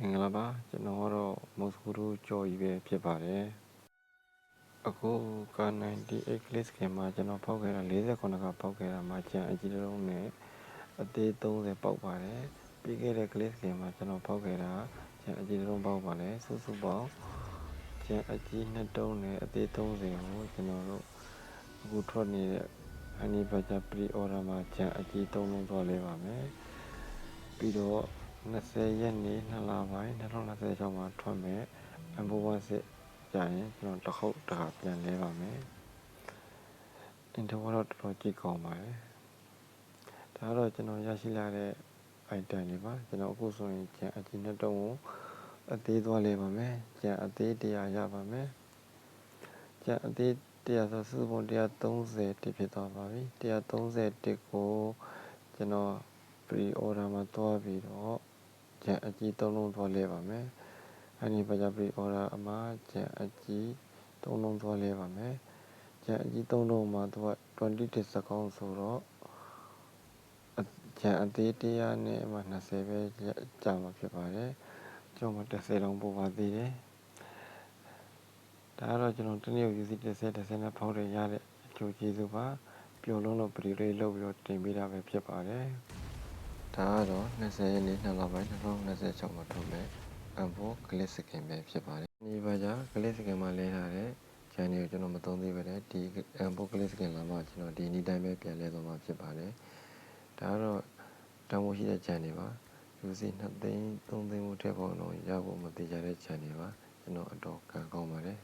မင်္ဂလာပါကျွန်တော်ကတော့မော်စကိုတို့ကြော်ကြီးပဲဖြစ်ပါတယ်အခုကာ98 click skin မှာကျွန်တော်ဖောက်ခဲ့တာ49ကဖောက်ခဲ့တာမှာကျန်အကြီးလုံးနဲ့အသေး30ပေါက်ပါတယ်ပြီးခဲ့တဲ့ click skin မှာကျွန်တော်ဖောက်ခဲ့တာကျန်အကြီးလုံးပေါက်ပါတယ်စုစုပေါင်းကျန်အကြီး2တုံးနဲ့အသေး30ကိုကျွန်တော်တို့အခုထွက်နေတဲ့ Honey Badger pre-order မှာကျန်အကြီး3လုံးသွားလဲပါမယ်ပြီးတော့20ရက်နေ့2လပိုင်း2026မှာထွက်မယ် M416 ကြာရင်ကျွန်တော်တစ်ခေါက်တစ်ခါပြန်လဲပါမယ်အင်တာဝါတော့တော်တော်ကြည့်ကောင်းပါတယ်ဒါတော့ကျွန်တော်ရရှိလာတဲ့ item တွေပါကျွန်တော်အခုဆိုရင်ကျန်အကြီး2တုံးကိုအသေးသွားလဲပါမယ်ကျန်အသေး100ရပါမယ်ကျန်အသေး100ဆိုစုစုပေါင်း130တိဖြစ်သွားပါပြီ130တိကိုကျွန်တော် pre-order မှာတွားပြီးတော့ကျန်အကြီး3လုံးသွားလဲပါမယ်Honey Badger pre-order အမှာကျန်အကြီး3လုံးသွားလဲပါမယ်ကျန်အကြီး3လုံးမှာသူက20 discount ဆိုတော့ကျန်အသေး100နဲ့မှ20ပဲကြာမှာဖြစ်ပါတယ်ကျွန်တော်30လုံးပို့ပါသေးတယ်ဒါကတော့ကျွန်တော်တနေ့ကို UC 30နဲ့ဖောက်ရရတဲ့အကျိုးကျေးဇူးပါပျော်လုံးတော့ပရီလေးလုပ်ပြီးတော့တင်ပေးတာပဲဖြစ်ပါတယ်ဒါကတော့20ရက်နေ့2လပိုင်း2026မှာထုတ်မယ်M4 click skin ပဲဖြစ်ပါတယ်ဒီပါကြ click skin မှာလဲထားတဲ့ channel ကိုကျွန်တော်မသုံးသေးပဲနဲ့ဒီ M4 click skin လာမှကျွန်တော်ဒီနေ့တိုင်းပဲပြန်လဲသွားမှာဖြစ်ပါတယ်ဒါကတော့တန်ဖိုးရှိတဲ့ channel ပါ UC 2သိန်း3သိန်းမှုထက်ပေါ်တော့ရဖို့မသေးကြတဲ့ channel ပါကျွန်တော်အတော်ကံကောင်းပါတယ်